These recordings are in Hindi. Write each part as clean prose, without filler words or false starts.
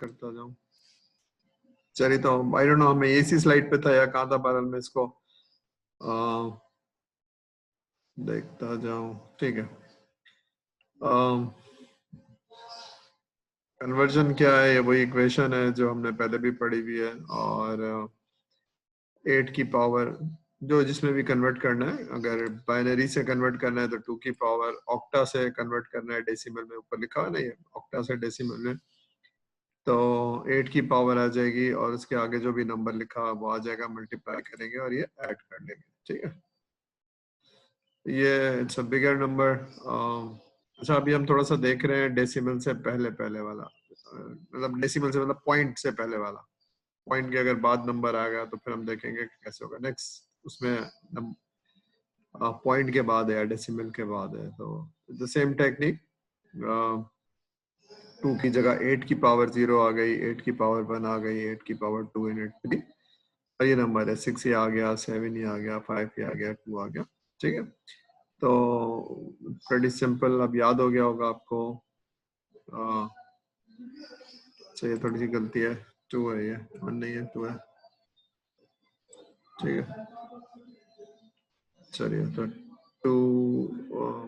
करता जाऊं। चलिए तो आई डोंट नो मैं इसी स्लाइड पे था या कहाँ था, बहरहाल मैं इसको देखता जाऊं। ठीक है, कन्वर्जन क्या है, ये वही इक्वेशन है जो हमने पहले भी पढ़ी हुई है। और 8 की पावर जो जिसमें भी कन्वर्ट करना है, अगर बाइनरी से कन्वर्ट करना है तो 2 की पावर, ऑक्टा से कन्वर्ट करना है डेसिमल में, ऊपर लिखा है ना ये ऑक्टा से डेसिमल में, तो 8 की पावर आ जाएगी और उसके आगे जो भी नंबर लिखा है वो आ जाएगा, मल्टीप्लाई करेंगे और ये ऐड कर लेंगे। ठीक है, ये इट्स अ बिगर नंबर। अच्छा, अभी हम थोड़ा सा देख रहे हैं डेसिमल से पहले पहले वाला, मतलब डेसिमल से मतलब पॉइंट से पहले वाला। पॉइंट के अगर बाद नंबर आ गया तो फिर हम देखेंगे कि कैसे होगा नेक्स्ट। उसमें पॉइंट के बाद है या डेसिमल के बाद है, तो द सेम टेक्निक। 2 की जगह 8 की पावर 0 आ गई, 8 की पावर 1 आ गई, 8 की पावर 2 इन 3, और ये नंबर है 6 ही आ गया, 7 ही आ गया, 5 ही आ गया, 2 आ गया। ठीक है, तो प्रेटी सिंपल, अब याद हो गया होगा आपको। ये थोड़ी सी गलती है, 2 है, ये 1 नहीं है, 2 है। ठीक है, चलिए तो 2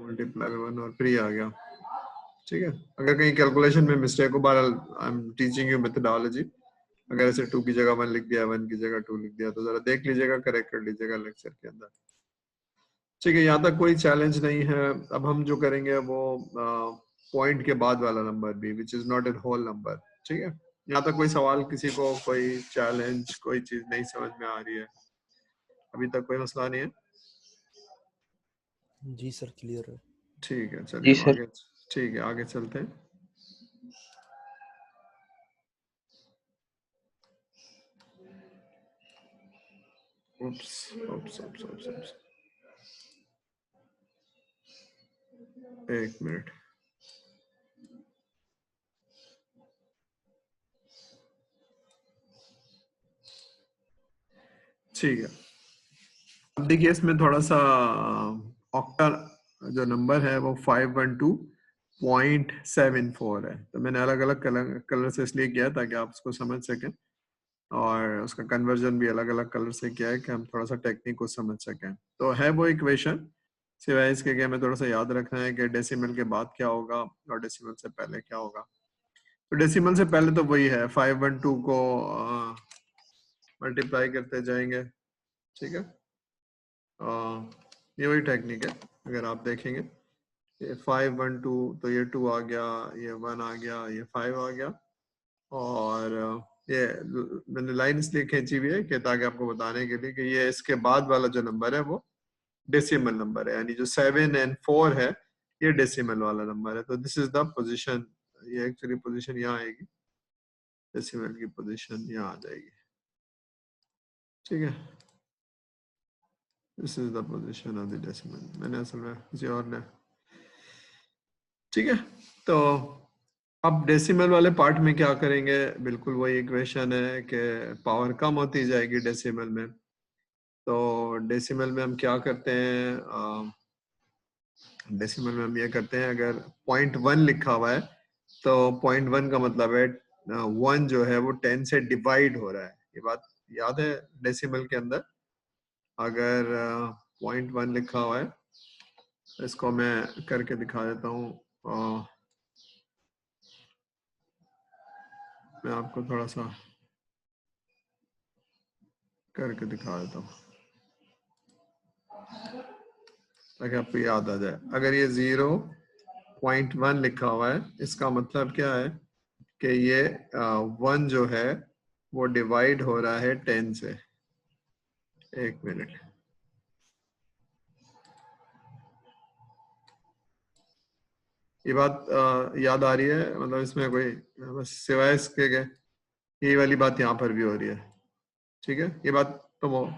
मल्टीप्लाई 1 और 3 आ गया। ठीक है, अगर कहीं कैलकुलेशन में मिस्टेक हो, बहरहाल I am teaching you methodology, अगर ऐसे 2 की जगह 1 लिख दिया, 1 की जगह 2 लिख दिया, तो जरा देख लीजिएगा, करेक्ट कर लीजिएगा लेक्चर के अंदर। ठीक है, यहाँ तक कोई चैलेंज नहीं है। अब हम जो करेंगे वो पॉइंट के बाद वाला नंबर भी, which is not an whole number. ठीक है, यहाँ तक कोई सवाल, किसी को कोई चैलेंज, कोई चीज नहीं समझ में आ रही है? अभी तक कोई मसला नहीं है? जी सर, क्लियर है। ठीक है, चलिए अब आगे। ठीक है, आगे चलते हैं। Oops, oops, oops, oops, oops. एक मिनट। ठीक है, अब देखिए इसमें थोड़ा सा ऑक्टा जो नंबर है वो 512.74 है, तो मैंने अलग अलग कलर से इसलिए किया ताकि आप उसको समझ सकें, और उसका कन्वर्जन भी अलग अलग कलर से किया है कि हम थोड़ा सा टेक्निक को समझ सकें। तो है वो इक्वेशन, सिवाय इसके कि हमें थोड़ा सा याद रखना है कि डेसिमल के बाद क्या होगा और डेसिमल से पहले क्या होगा। तो डेसिमल से पहले तो वही है, 512 को मल्टीप्लाई करते जाएंगे। ठीक है, ये वही टेक्निक है। अगर आप देखेंगे ये 512, तो ये 2 आ गया, ये 1 आ गया, ये 5 आ गया, और ये मैंने लाइन इसलिए खींची हुई है कि ताकि आपको बताने के लिए कि ये इसके बाद वाला जो नंबर है वो डेसिमल नंबर है, यानी जो 7 और 4 है ये डेसिमल वाला नंबर है। तो दिस इज द पोजीशन, ये एक्चुअली पोजीशन यहाँ आएगी, डेसिमल की पोजीशन यहाँ आ जाएगी। ठीक है, this is the position of the decimal. मैंने असल में किसी और ने, ठीक है। तो अब डेसिमल वाले पार्ट में क्या करेंगे, बिल्कुल वही इक्वेशन है कि पावर कम होती जाएगी डेसिमल में। तो डेसिमल में हम क्या करते हैं, डेसिमल में हम ये करते हैं, अगर 0.1 लिखा हुआ है तो 0.1 का मतलब है 1 जो है वो 10 से डिवाइड हो रहा है। ये बात याद है डेसिमल के अंदर। अगर 0.1 लिखा हुआ है, इसको मैं करके दिखा देता हूँ, मैं आपको थोड़ा सा करके दिखा देता हूँ ताकि आपको याद आ जाए। अगर ये 0.1 लिखा हुआ है, इसका मतलब क्या है कि ये 1 जो है वो डिवाइड हो रहा है 10 से। एक मिनट, ये बात याद आ रही है? मतलब इसमें कोई, बस सिवाय इसके के ये वाली बात यहाँ पर भी हो रही है। ठीक है, ये बात तो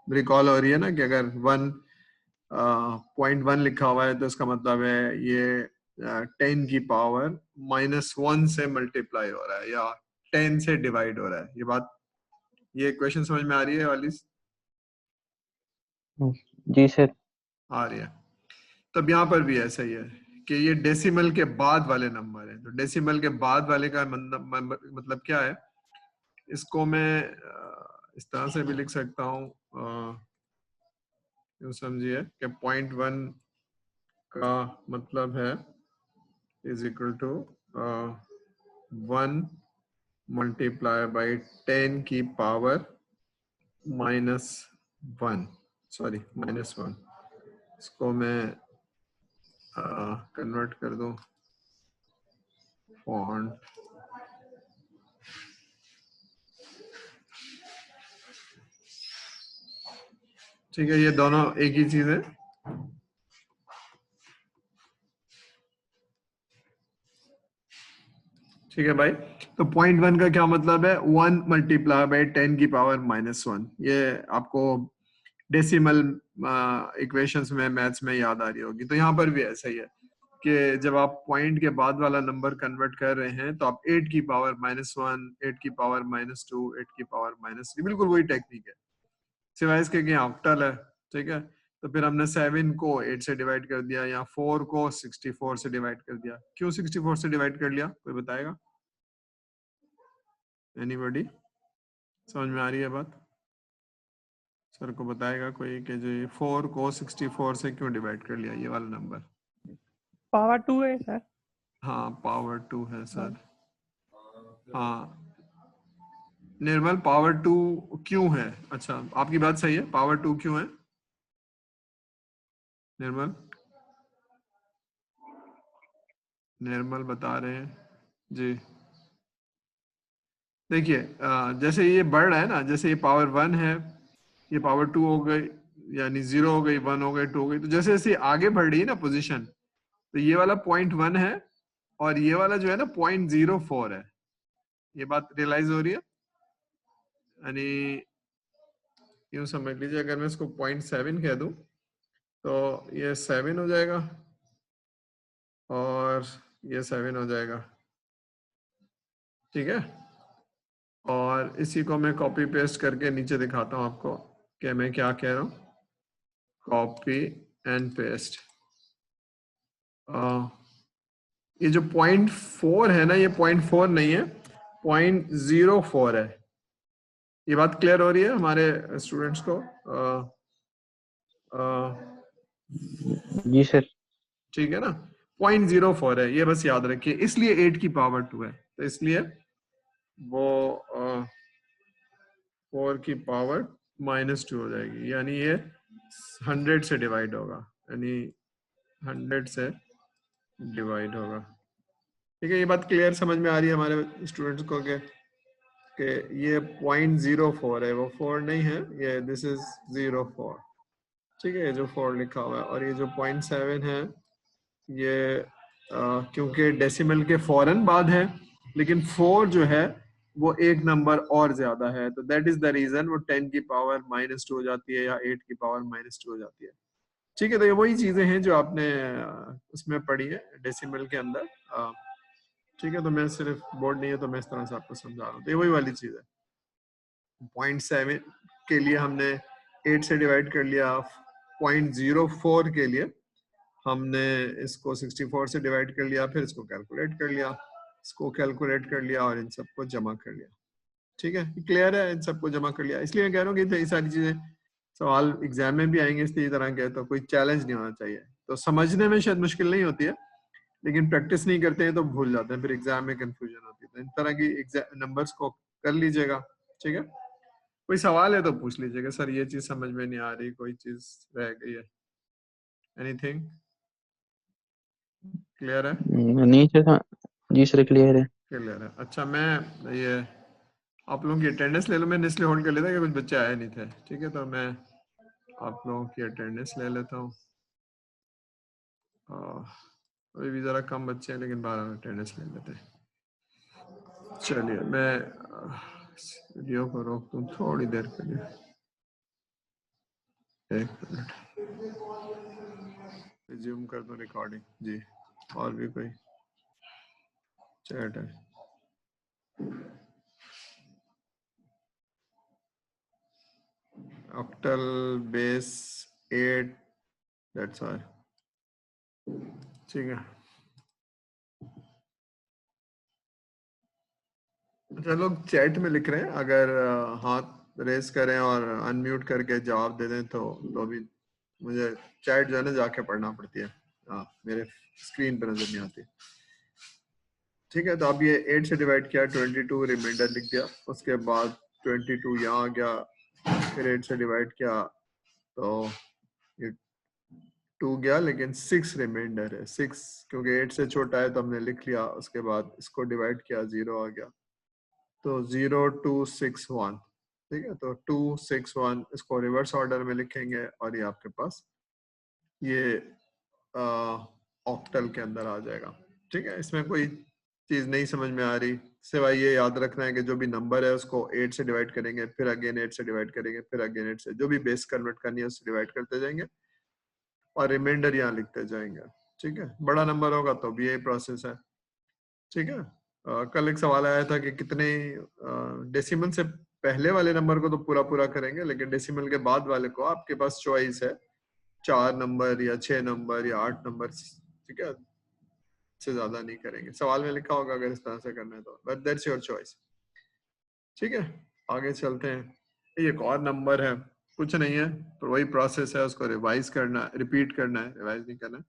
रिकॉल हो रही है ना कि अगर 1.1 लिखा हुआ है तो इसका मतलब है ये 10 की पावर -1 से मल्टीप्लाई हो रहा है या 10 से डिवाइड हो रहा है। ये बात, ये क्वेश्चन समझ में आ रही है वाली? जी सर। आ रही है। तब यहाँ पर भी ऐसा ही है कि ये डेसिमल के बाद वाले नंबर है। तो डेसिमल के बाद वाले का मतलब क्या है, इसको मैं इस तरह से भी लिख सकता हूँ, यूं समझिए कि 0.1 का मतलब है is equal to 1 multiply by 10 की पावर -1, सॉरी -1। इसको मैं कन्वर्ट कर दूं फॉन्ट, ठीक है, ये दोनों एक ही चीज है। ठीक है भाई, तो 0.1 का क्या मतलब है, 1 मल्टीप्लाई बाई 10 की पावर -1। ये आपको डेसिमल इक्वेशंस में, मैथ्स में याद आ रही होगी। तो यहाँ पर भी ऐसा ही है कि जब आप पॉइंट के बाद वाला नंबर कन्वर्ट कर रहे हैं तो आप 8 की पावर -1, 8 की पावर -2, 8 की पावर -3, बिल्कुल वही टेक्निक है, सिवाय इसके कि ऑक्टल है। ठीक है, तो फिर हमने 7 को 8 से डिवाइड कर दिया, या 4 को 64 से डिवाइड कर दिया। क्यों 64 से डिवाइड कर लिया, कोई बताएगा? एनीबॉडी, समझ में आ रही है बात? सर को बताएगा कोई कि जो 4 को 64 से क्यों डिवाइड कर लिया, ये वाला नंबर? पावर 2 है सर। हाँ पावर 2 है सर। हाँ निर्मल, पावर 2 क्यों है? अच्छा आपकी बात सही है, पावर 2 क्यों है निर्मल? निर्मल बता रहे हैं जी। देखिए जैसे ये बढ़ रहा है ना, जैसे ये पावर 1 है, ये पावर 2 हो गई, यानी 0 हो गई, 1 हो गई, 2 हो गई। तो जैसे जैसे आगे बढ़ रही है ना पोजीशन, तो ये वाला 0.1 है और ये वाला जो है ना 0.04 है। ये बात रियलाइज हो रही है? यानी यूं समझ लीजिए, अगर मैं इसको 0.7 कह दूं तो ये 7 हो जाएगा और ये 7 हो जाएगा। ठीक है, और इसी को मैं कॉपी पेस्ट करके नीचे दिखाता हूं आपको कि मैं क्या कह रहा हूं। Copy and paste. ये जो 0.4 है ना, ये 0.4 नहीं है, 0.04 है। ये बात क्लियर हो रही है हमारे स्टूडेंट्स को? जी सर। ठीक है ना, 0.04 है, ये बस याद रखिए। इसलिए 8 की पावर 2 है, तो इसलिए वो 4 की पावर -2 हो जाएगी, यानी ये 100 से डिवाइड होगा, यानी 100 से डिवाइड होगा। ठीक है, ये बात क्लियर समझ में आ रही है हमारे स्टूडेंट्स को कि ये 0.04 है, वो 4 नहीं है, ये दिस इज 0.4। ठीक है, ये जो 4 लिखा हुआ है, और ये जो 0.7 है ये क्योंकि डेसिमल के फौरन बाद है, लेकिन 4 जो है वो एक नंबर और ज्यादा है, तो दैट इज द रीजन वो 10 की पावर -2 हो जाती है या 8 की पावर -2 हो जाती है। ठीक है, तो ये वही चीजें हैं जो आपने उसमें पढ़ी है डेसिमल के अंदर। ठीक है, तो मैं सिर्फ बोर्ड नहीं है तो मैं इस तरह से आपको समझा रहा हूँ, तो ये वही वाली चीज है। 0.7 के लिए हमने 8 से डिवाइड कर लिया, 0.04 के लिए हमने इसको 64 से डिवाइड कर लिया, फिर इसको कैलकुलेट कर लिया, इसको कैलकुलेट कर लिया और इन सबको जमा कर लिया। ठीक है, क्लियर है? इन सबको जमा कर लिया। इसलिए मैं कह रहा हूँ कि ये सारी चीजें सवाल एग्जाम में भी आएंगे इसी तरह के, तो कोई चैलेंज नहीं होना चाहिए। तो समझने में शायद मुश्किल नहीं होती है, लेकिन प्रैक्टिस नहीं करते हैं तो भूल जाते हैं, फिर एग्जाम में कंफ्यूजन होती है। तो इन तरह की नंबर्स को कर लीजिएगा। ठीक है, कोई सवाल है तो पूछ लीजिएगा, सर ये चीज समझ में नहीं आ रही, कोई चीज रह गई है, एनीथिंग क्लियर है? नहीं सर। जी सर क्लियर है। क्लियर है। अच्छा मैं ये आप लोगों की अटेंडेंस ले लो, मैंने इसलिए होल्ड कर लिया था कि कुछ बच्चे आए नहीं थे। ठीक है, तो मैं आप लोगों की अटेंडेंस ले लेता हूँ। अभी भी ज़रा कम बच्चे हैं, लेकिन 12 अटेंडेंस ले लेते हैं। चलिए मैं वीडियो को रोक दूँ थोड़ी देर के लिए, 1 मिनट, रिज्यूम कर दूँ रिकॉर्डिंग जी। और भी कोई चैट है? Octal base 8, that's all. ठीक है। अच्छा, लोग चैट में लिख रहे हैं, अगर हाथ रेस करें और अनम्यूट करके जवाब दे दें तो भी मुझे चैट जो है ना जाके पढ़ना पड़ती है, मेरे स्क्रीन पर नजर नहीं आती। ठीक है, तो अब ये 8 से डिवाइड किया, 22 रिमाइंडर लिख दिया, उसके बाद 22 यहाँ आ गया, फिर 8 से डिवाइड किया तो ये 2 गया, लेकिन 6 रिमाइंडर है, 6 क्योंकि 8 से छोटा है तो हमने लिख लिया, उसके बाद इसको डिवाइड किया, 0 आ गया, तो 0261। ठीक है, तो 261 इसको रिवर्स ऑर्डर में लिखेंगे और ये आपके पास ये ऑक्टल के अंदर आ जाएगा। ठीक है, इसमें कोई चीज नहीं समझ में आ रही, सिवाय ये याद रखना है कि जो भी नंबर है उसको 8 से डिवाइड करेंगे, फिर अगेन 8 से डिवाइड करेंगे, फिर अगेन 8 से, जो भी बेस कन्वर्ट करनी है उससे डिवाइड करते जाएंगे और रिमाइंडर यहाँ लिखते जाएंगे। ठीक है, बड़ा नंबर होगा तो भी यही प्रोसेस है। ठीक है, कल एक सवाल आया था कि कितने डेसिमल से पहले वाले नंबर को तो पूरा पूरा करेंगे, लेकिन डेसिमल के बाद वाले को आपके पास चॉइस है, 4 नंबर या 6 नंबर या 8 नंबर। ठीक है, से ज्यादा नहीं करेंगे, सवाल में लिखा होगा अगर इस तरह से करना है तो, बट दैट्स योर चॉइस। ठीक है, आगे चलते हैं। ये एक और नंबर है, कुछ नहीं है, तो वही प्रोसेस है, उसको रिवाइज करना है, रिपीट करना है, रिवाइज नहीं करना है।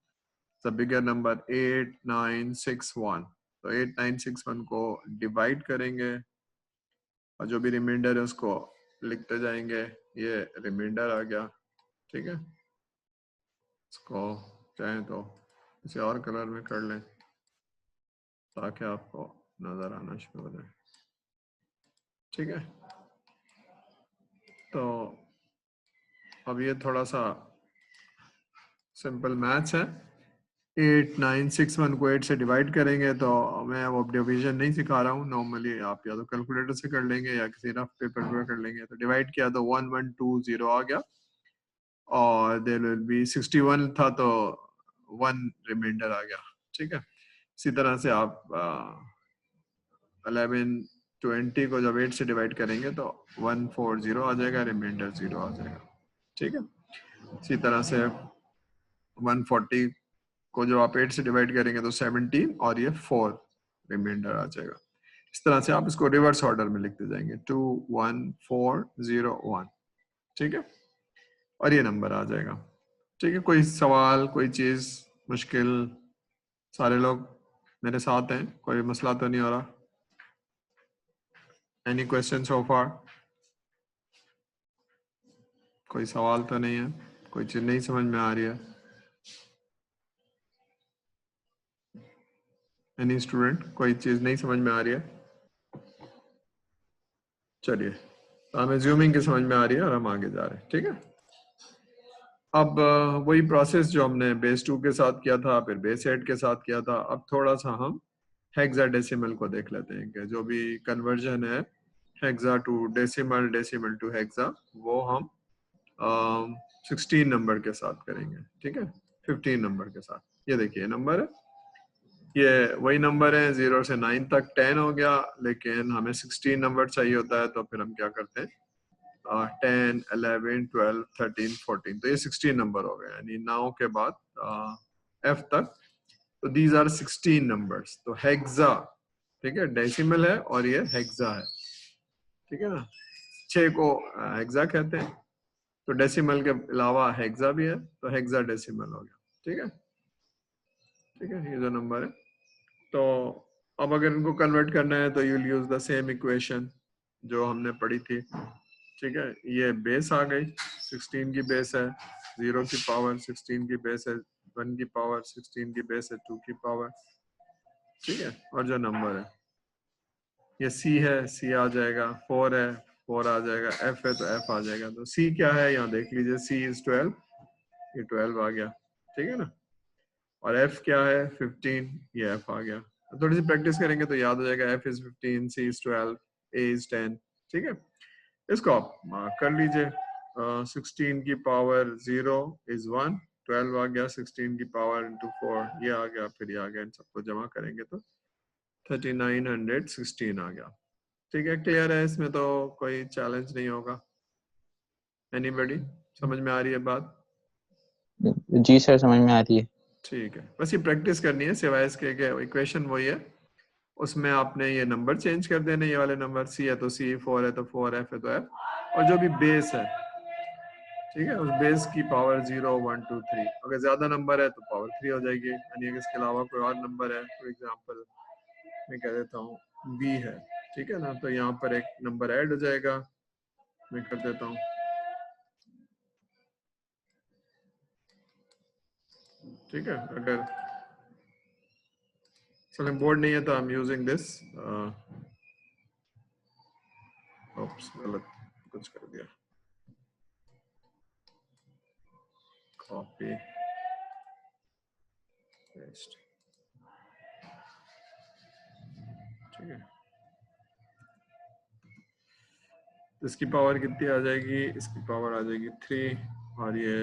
बिगर नंबर 8961, तो 8961 को डिवाइड करेंगे और जो भी रिमाइंडर है उसको लिखते जाएंगे, ये रिमाइंडर आ गया। ठीक है, इसको चाहें तो इसे और कलर में कर लें ताकि आपको नजर आना शुरू हो जाए। ठीक है, तो अब ये थोड़ा सा सिंपल मैथ्स है। 8961 को 8 से डिवाइड करेंगे, तो मैं अब डिवीजन नहीं सिखा रहा हूँ, नॉर्मली आप या तो कैलकुलेटर से कर लेंगे या किसी रफ पेपर पर कर लेंगे। तो डिवाइड किया तो 1120 आ गया और देयर विल बी 61 था तो 1 रिमाइंडर आ गया। ठीक है, इसी तरह से आप 1120 को जब 8 से डिवाइड करेंगे तो 140 आ जाएगा, रिमाइंडर 0 आ जाएगा। ठीक है, इसी तरह से 140 को जो आप 8 से डिवाइड करेंगे तो 17 और ये 4 रिमाइंडर आ जाएगा। इस तरह से आप इसको रिवर्स ऑर्डर में लिखते जाएंगे, 21401। ठीक है, और ये नंबर आ जाएगा। ठीक है, कोई सवाल, कोई चीज मुश्किल? सारे लोग मेरे साथ हैं, कोई मसला तो नहीं हो रहा? एनी क्वेश्चन सो फार? कोई सवाल तो नहीं है, कोई चीज नहीं समझ में आ रही है? एनी स्टूडेंट, कोई चीज नहीं समझ में आ रही है? चलिए, तो हमें ज्यूमिंग की समझ में आ रही है और हम आगे जा रहे हैं। ठीक है, अब वही प्रोसेस जो हमने बेस 2 के साथ किया था, फिर बेस 8 के साथ किया था, अब थोड़ा सा हम हेक्साडेसिमल को देख लेते हैं कि जो भी कन्वर्जन है hexa to decimal, decimal to hexa, वो हम 16 नंबर के साथ करेंगे। ठीक है, 15 नंबर के साथ। ये देखिए नंबर है, ये वही नंबर है 0 से 9 तक, 10 हो गया, लेकिन हमें 16 नंबर चाहिए होता है, तो फिर हम क्या करते हैं, 10, 11, 12, 13, 14, तो ये 16 नंबर हो गए, यानी 9 के बाद F तक, तो दीज आर 16 नंबर्स। तो हेक्सा, ठीक है, डेसिमल है और ये हेक्सा है। ठीक है ना, 6 को हेक्सा कहते हैं, तो डेसिमल के अलावा हेक्सा भी है, तो हेक्सा डेसिमल हो गया। ठीक है, ठीक है, ये जो नंबर है, तो अब अगर इनको कन्वर्ट करना है तो you'll use the same equation जो हमने पढ़ी थी। ठीक है, ये बेस आ गई, 16 की बेस है, 0 की पावर 16 की बेस है, 1 की पावर 16 की बेस है, 2 की पावर। ठीक है, और जो नंबर है ये C है, C आ जाएगा, 4 है, 4 आ जाएगा, F है तो F आ जाएगा। तो C क्या है यहाँ देख लीजिए, C इज 12, ये 12 आ गया। ठीक है ना, और F क्या है, 15, ये F आ गया। थोड़ी सी प्रैक्टिस करेंगे तो याद हो जाएगा, F is 15, C is 12, A is 10। ठीक है, इसको आप मार्क कर लीजिए। 16 की पावर 0 इज 1, 12 आ गया, 16 की पावर इंटू 4 ये आ गया, फिर ये आ गया, इन सबको जमा करेंगे तो 3916 आ गया। ठीक है, क्लियर है, इसमें तो कोई चैलेंज नहीं होगा। एनीबॉडी, समझ में आ रही है बात? जी सर, समझ में आ रही है। ठीक है, बस ये प्रैक्टिस करनी है, सिवाय इसके इक्वेशन वही है, उसमें आपने ये नंबर चेंज कर देने, ये वाले नंबर, सी है तो सी, 4 है तो 4, एफ है तो एफ, और जो भी बेस है, ठीक है, उस बेस की पावर 0, 1, 2, 3। अगर ज्यादा नंबर है तो पावर 3 हो जाएगी, यानी कि इसके अलावा कोई और नंबर है, फॉर एग्जांपल मैं कह देता हूँ बी है, ठीक है ना, तो यहाँ पर एक नंबर ऐड हो जाएगा, मैं कर देता हूँ, ठीक है। अगर चलो बोर्ड नहीं है तो आई एम यूजिंग दिस, गलत कुछ कर दिया, कॉपी पेस्ट, ठीक है। इसकी पावर कितनी आ जाएगी, इसकी पावर आ जाएगी 3, और ये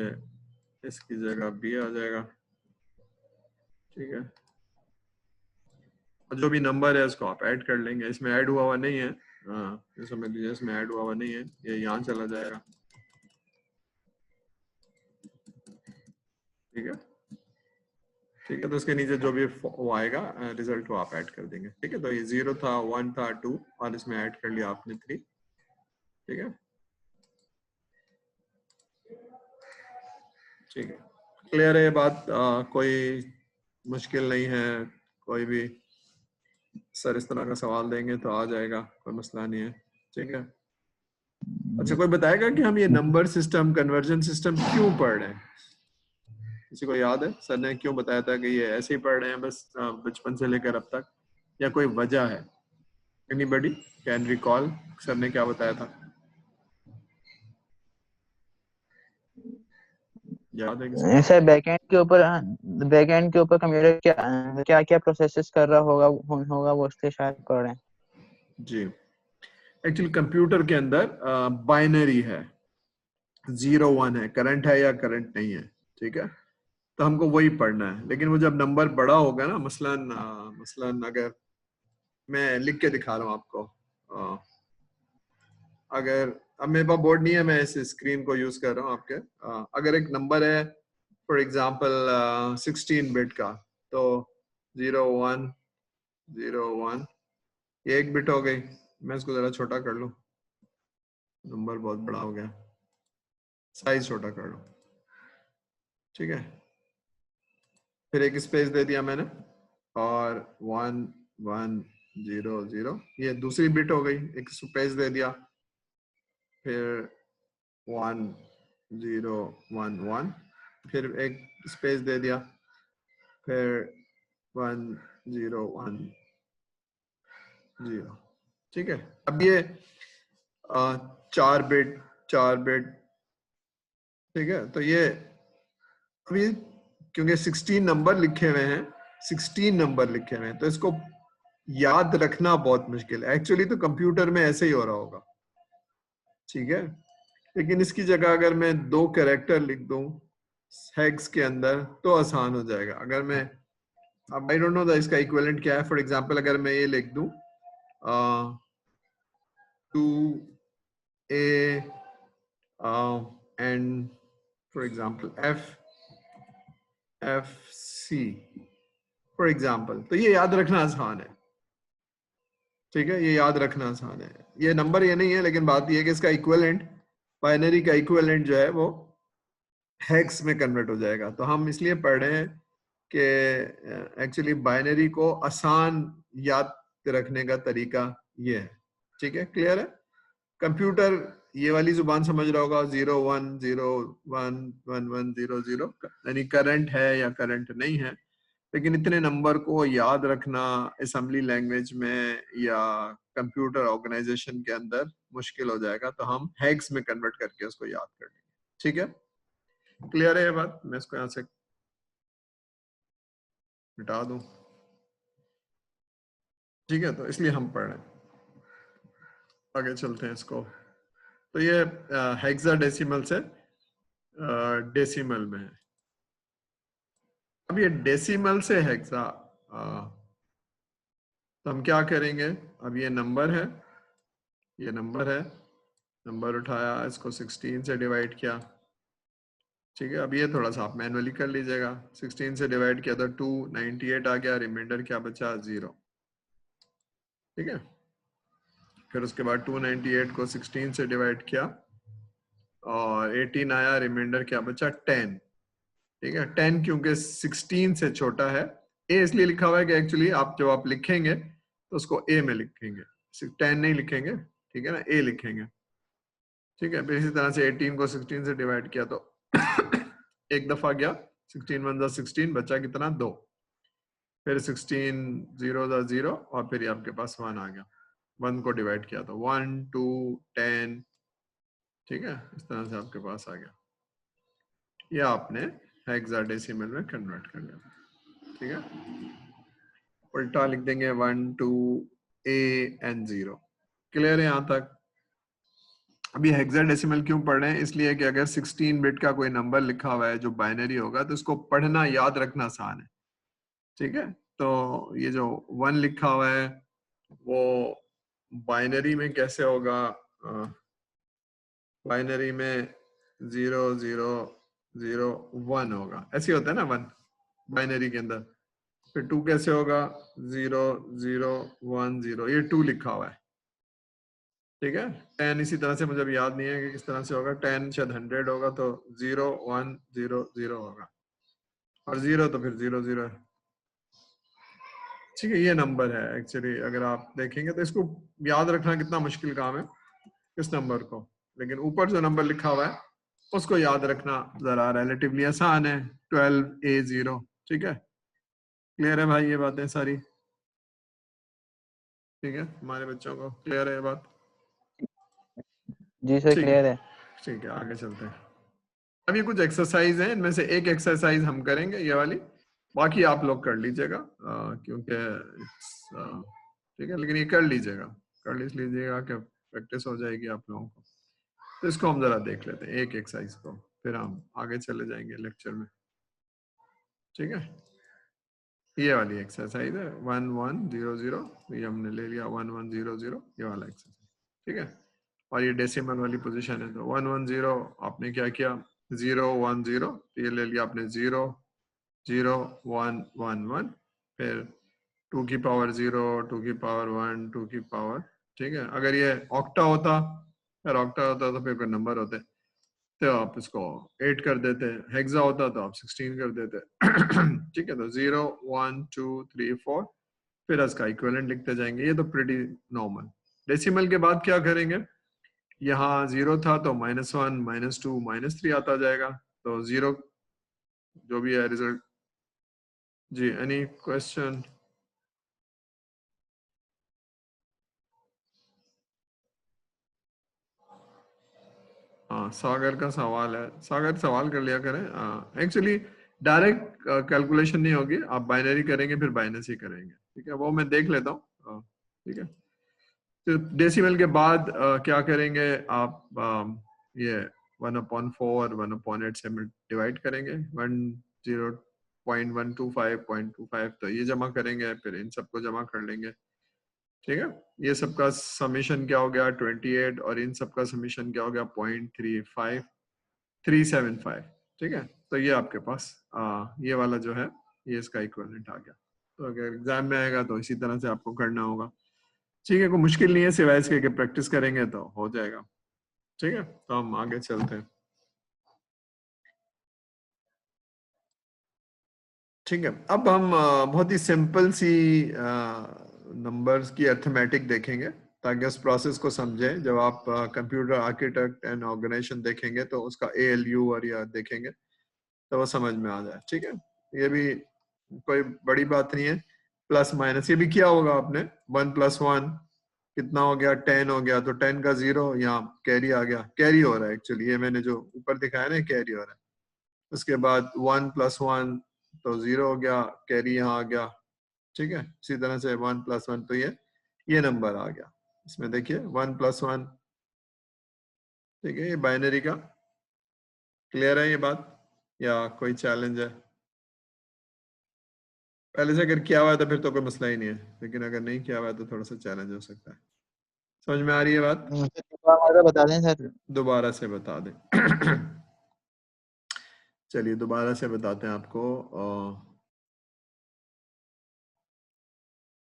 इसकी जगह बी आ जाएगा, ठीक है। और जो भी नंबर है उसको आप ऐड कर लेंगे, इसमें ऐड हुआ हुआ नहीं है, हाँ ये समझ लीजिए इसमें ऐड हुआ हुआ नहीं है, ये यहाँ चला जाएगा, ठीक है, ठीक है। तो इसके नीचे जो भी वो आएगा रिजल्ट वो आप ऐड कर देंगे, ठीक है। तो ये 0 था, 1 था, 2, और इसमें ऐड कर लिया आपने 3, ठीक है, ठीक है। क्लियर है ये बात, कोई मुश्किल नहीं है, कोई भी सर इस तरह का सवाल देंगे तो आ जाएगा, कोई मसला नहीं है, ठीक है। अच्छा, कोई बताएगा कि हम ये नंबर सिस्टम, कन्वर्जन सिस्टम क्यों पढ़ रहे हैं? किसी को याद है सर ने क्यों बताया था कि ये ऐसे ही पढ़ रहे हैं बस बचपन से लेकर अब तक, या कोई वजह है? एनीबॉडी कैन रिकॉल सर ने क्या बताया था? याद है किसी को? सर बैकएंड के ऊपर कंप्यूटर क्या क्या प्रोसेसेस कर रहा होगा वो इसलिए शायद पढ़ रहे हैं। जी, एक्चुअली कंप्यूटर के अंदर बाइनरी है, 0 1 है, करंट है या करंट नहीं है, ठीक है। तो हमको वही पढ़ना है, लेकिन वो जब नंबर बड़ा होगा ना, मसलन अगर मैं लिख के दिखा रहा हूँ आपको, अगर अब मेरे पास बोर्ड नहीं है, मैं इस स्क्रीन को यूज कर रहा हूँ आपके, अगर एक नंबर है फॉर एग्जांपल 16 बिट का, तो 0 1 0 1, ये एक बिट हो गई, मैं इसको जरा छोटा कर लूँ, नंबर बहुत बड़ा हो गया, साइज छोटा कर लूँ, ठीक है। फिर एक स्पेस दे दिया मैंने, और 1 1 0 0, ये दूसरी बिट हो गई, एक स्पेस दे दिया, फिर 1 0 1 1, फिर एक स्पेस दे दिया, फिर 1 0 1 0, ठीक है। अब ये 4 बिट, ठीक है। तो ये अभी क्योंकि 16 नंबर लिखे हुए हैं, 16 नंबर लिखे हुए हैं, तो इसको याद रखना बहुत मुश्किल है, एक्चुअली तो कंप्यूटर में ऐसे ही हो रहा होगा, ठीक है। लेकिन इसकी जगह अगर मैं 2 कैरेक्टर लिख दूं हेक्स के अंदर तो आसान हो जाएगा। अगर मैं, अब आई डोंट नो द इसका इक्विवेलेंट क्या है, फॉर एग्जांपल अगर मैं ये लिख दूं 2a and for example f c for example, तो ये याद रखना आसान है, ठीक है, ये याद रखना आसान है। ये नंबर ये नहीं है, लेकिन बात ये है कि इसका इक्विवेलेंट, बाइनरी का इक्विवेलेंट जो है वो हेक्स में कन्वर्ट हो जाएगा। तो हम इसलिए पढ़ रहे हैं कि एक्चुअली बाइनरी को आसान याद रखने का तरीका ये है, ठीक है। क्लियर है? कंप्यूटर ये वाली जुबान समझ रहा होगा, 0 1 0 1 1 1 0 0, यानी करंट है या करंट नहीं है। लेकिन इतने नंबर को याद रखना असेंबली लैंग्वेज में या कंप्यूटर ऑर्गेनाइजेशन के अंदर मुश्किल हो जाएगा, तो हम हेक्स में कन्वर्ट करके उसको याद कर लेंगे, ठीक है। क्लियर है ये बात? मैं इसको यहाँ से मिटा दूं, ठीक है। तो इसलिए हम पढ़ रहे हैं, आगे चलते हैं इसको। तो ये हेक्साडेसिमल से डेसिमल में है। अब ये डेसिमल से हेक्सा, तो हम क्या करेंगे, अब ये नंबर है, ये नंबर है, नंबर उठाया, इसको 16 से डिवाइड किया, ठीक है। अब ये थोड़ा सा आप मैनुअली कर लीजिएगा, 16 से डिवाइड किया तो 298 आ गया, रिमाइंडर क्या बचा, 0, ठीक है। फिर उसके बाद 298 को 16 से डिवाइड किया और 18 आया, रिमाइंडर क्या बचा 10। ठीक है, 10 क्योंकि 16 से छोटा है। ए इसलिए लिखा हुआ है कि एक्चुअली आप जब आप लिखेंगे तो उसको ए में लिखेंगे, 10 नहीं लिखेंगे, ठीक है ना, ए लिखेंगे। ठीक है, फिर इसी तरह से 18 को 16 से डिवाइड किया तो एक दफा गया, 16 1 16, बचा कितना 2। फिर 16 0 0 और फिर ये आपके पास 1 आ गया। 1 को डिवाइड किया तो 1 2 10। ठीक है, इस तरह से आपके पास आ गया। ये आपने हेक्साडेसिमल में कन्वर्ट कर लिया। ठीक है, उल्टा लिख देंगे 1 2 A and 0। क्लियर है यहाँ तक? अभी हेक्साडेसिमल क्यों पढ़ रहे हैं? इसलिए कि अगर 16 बिट का कोई नंबर लिखा हुआ है जो बाइनरी होगा तो इसको पढ़ना याद रखना आसान है। ठीक है, तो ये जो 1 लिखा हुआ है वो बाइनरी में कैसे होगा? बाइनरी में 0 0 0 1 होगा, ऐसे होता है ना 1 बाइनरी के अंदर। फिर 2 कैसे होगा? 0 0 1 0, ये 2 लिखा हुआ है। ठीक है, 10 इसी तरह से, मुझे अभी याद नहीं है कि किस तरह से होगा। 10 शायद 100 होगा तो 0 1 0 0 होगा, और 0 तो फिर 0 0 है। ठीक है, ये नंबर है एक्चुअली। अगर आप देखेंगे तो इसको याद रखना कितना मुश्किल काम है इस नंबर को, लेकिन ऊपर जो नंबर लिखा हुआ है उसको याद रखना जरा रिलेटिवली आसान है, 12A0। ठीक है, क्लियर है भाई ये बातें सारी? ठीक है, हमारे बच्चों को क्लियर है ये बात? जी सर ठीक है, क्लियर है। ठीक है, आगे चलते हैं। अब ये कुछ एक्सरसाइज हैं, इनमें से एक एक्सरसाइज हम करेंगे ये वाली, बाकी आप लोग कर लीजिएगा क्योंकि ठीक है, लेकिन ये कर लीजिएगा, कर लीजिएगा कि प्रैक्टिस हो जाएगी आप लोगों को। तो इसको हम जरा देख लेते हैं एक एक्सरसाइज को, फिर हम आगे चले जाएंगे लेक्चर में। ठीक है, ये वाली एक्सरसाइज है 1 1 0 0, ये हमने ले लिया 1 1 0 0, ये वाला एक्सरसाइज। ठीक है, और ये डेसिमल वाली पोजीशन है तो 1 1 0 आपने क्या किया, 0 1 0, ये ले लिया आपने 0 0 1 1 1, फिर 2 की पावर 0 2 की पावर 1 2 की पावर। ठीक है, अगर ये ऑक्टा होता, अगर ऑक्टा होता तो फिर नंबर होते तो आप इसको 8 कर देते, हेक्सा होता तो आप 16 कर देते। ठीक है, तो 0 1 2 3 4, फिर इसका इक्विवेलेंट लिखते जाएंगे। ये तो प्रीटी नॉर्मल। डेसिमल के बाद क्या करेंगे, यहाँ 0 था तो -1 -2 -3 आता जाएगा, तो 0 जो भी है रिजल्ट। जी, एनी क्वेश्चन? हाँ, सागर का सवाल है, सागर सवाल कर लिया करें। एक्चुअली डायरेक्ट कैलकुलेशन नहीं होगी, आप बाइनरी करेंगे फिर माइनस ही करेंगे। ठीक है, वो मैं देख लेता हूँ। ठीक है, तो डेसिमल के बाद क्या करेंगे आप, ये 1/4 1/8 से डिवाइड करेंगे, 10.125.25, तो ये जमा करेंगे, फिर इन सबको जमा कर लेंगे। ठीक है, ये सबका समीशन क्या हो गया 28, और इन सबका समीशन क्या हो गया 0.35375। ठीक है, तो ये आपके पास ये वाला जो है ये इसका इक्विवेलेंट आ गया। तो अगर एग्जाम में आएगा तो इसी तरह से आपको करना होगा। ठीक है, कोई मुश्किल नहीं है, सिवाय इसके कि प्रैक्टिस करेंगे तो हो जाएगा। ठीक है, तो हम आगे चलते हैं। ठीक है, अब हम बहुत ही सिंपल सी नंबर्स की अर्थमेटिक देखेंगे ताकि उस प्रोसेस को समझें। जब आप कंप्यूटर आर्किटेक्ट एंड ऑर्गेनाइजेशन देखेंगे तो उसका ALU और या देखेंगे तो वो समझ में आ जाए। ठीक है, ये भी कोई बड़ी बात नहीं है। प्लस माइनस ये भी किया होगा आपने, 1 + 1 कितना हो गया 10 हो गया, तो 10 का 0 यहाँ कैरी आ गया, कैरी हो रहा है एक्चुअली, ये मैंने जो ऊपर दिखाया ना कैरी हो रहा है। उसके बाद 1 + 1 तो 0 हो गया, कैरी यहाँ आ गया। ठीक है, इसी तरह से 1 + 1 तो ये नंबर आ गया। इसमें देखिए 1 + 1। ठीक है, ये बाइनरी का क्लियर है ये बात, या कोई चैलेंज है? पहले से अगर किया हुआ है तो फिर तो कोई मसला ही नहीं है, लेकिन अगर नहीं किया हुआ है तो थोड़ा सा चैलेंज हो सकता है। समझ में आ रही है बात? दोबारा बता दें सर। दोबारा से बता दें। चलिए दोबारा से बताते हैं आपको।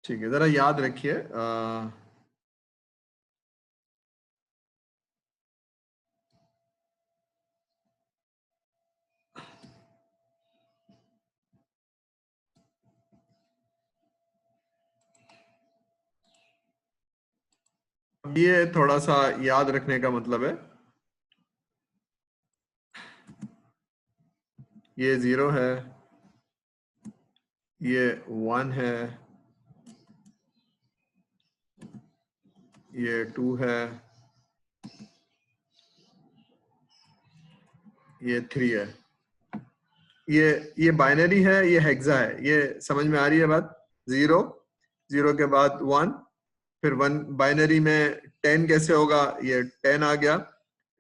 ठीक है, जरा याद रखिए ये थोड़ा सा याद रखने का मतलब है, ये 0 है, ये 1 है, ये 2 है, ये 3 है। ये बाइनरी है, ये हेक्सा है। ये समझ में आ रही है बात? 0 0 के बाद 1, फिर 1 बाइनरी में 10 कैसे होगा, ये 10 आ गया,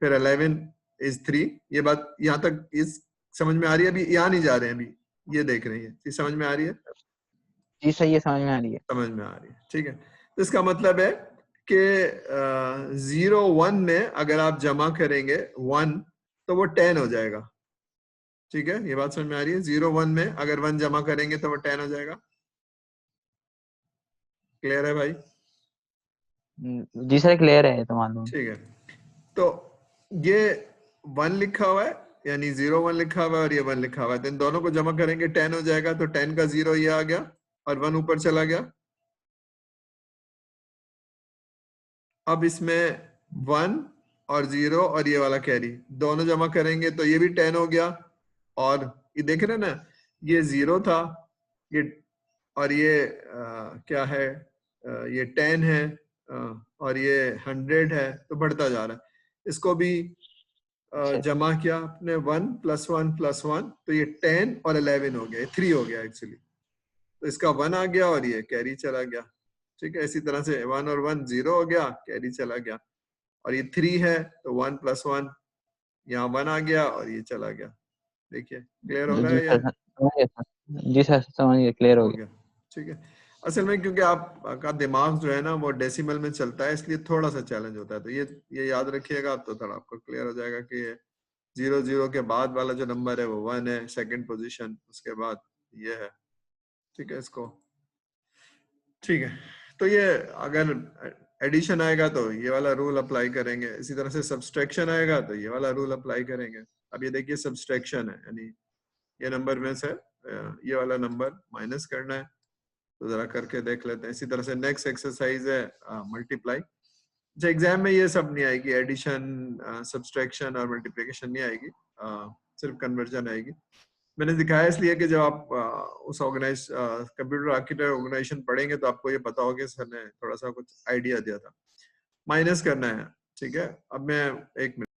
फिर 11 इज 3। ये बात यहाँ तक इस समझ में आ रही है? अभी यहाँ नहीं जा रहे हैं, अभी ये देख रहे हैं, ये समझ में आ रही है? जी सही है, समझ में आ रही है। समझ में आ रही है, ठीक है। तो इसका मतलब है कि 0 1 में अगर आप जमा करेंगे 1 तो वो 10 हो जाएगा, ठीक है। ये बात समझ में आ रही है? 0 1 में अगर 1 जमा करेंगे तो वो 10 हो जाएगा। क्लियर है भाई? जी सर क्लियर है तो मालूम। ठीक है, तो ये 1 लिखा हुआ है, यानी 0 1 लिखा हुआ है और ये 1 लिखा हुआ है, तो इन दोनों को जमा करेंगे 10 हो जाएगा। तो 10 का 0 ये आ गया और 1 ऊपर चला गया। अब इसमें 1 और 0 और ये वाला कैरी दोनों जमा करेंगे तो ये भी 10 हो गया। और ये देख रहे हैं ना, ये 0 था, ये और ये क्या है, ये 10 है, और ये 100 है, तो बढ़ता जा रहा है। इसको भी जमा किया आपने 1 + 1 + 1, तो ये 10 और 11 हो गया, 3 हो गया एक्चुअली। तो इसका 1 आ गया और ये कैरी चला गया, ठीक है। इसी तरह से 1 और 1 0 हो गया, कैरी चला गया, और ये 3 है तो 1 + 1, यहाँ 1 आ गया और ये चला गया। देखिए क्लियर हो रहा जी है ये? सर समझ गया सर, जी सर समझ गया, क्लियर हो हो गया। गया, ठीक है। असल में क्योंकि आपका दिमाग जो है ना वो डेसिमल में चलता है, इसलिए थोड़ा सा चैलेंज होता है। तो ये याद रखिएगा तो थोड़ा आपको क्लियर हो जाएगा कि 0 0 के बाद वाला जो नंबर है वो 1 है, सेकंड पोजीशन, उसके बाद ये है, ठीक है। इसको ठीक है, तो ये अगर एडिशन आएगा तो ये वाला रूल अप्लाई करेंगे, इसी तरह से सब्सट्रैक्शन आएगा तो ये वाला रूल अप्लाई करेंगे। अब ये देखिए सब्सट्रैक्शन है, यानी ये नंबर में से ये वाला नंबर माइनस करना है, तो जरा करके देख लेते हैं। इसी तरह से नेक्स्ट एक्सरसाइज है मल्टीप्लाई। जो एग्जाम में ये सब नहीं आएगी, एडिशन सब्सट्रैक्शन और मल्टीप्लिकेशन नहीं आएगी, सिर्फ कन्वर्जन आएगी। मैंने दिखाया इसलिए कि जब आप उस ऑर्गेनाइज कंप्यूटर आर्किटेक्चर ऑर्गेनाइजेशन पढ़ेंगे तो आपको ये पता होगा, सर ने थोड़ा सा कुछ आइडिया दिया था। माइनस करना है, ठीक है। अब मैं एक मिनट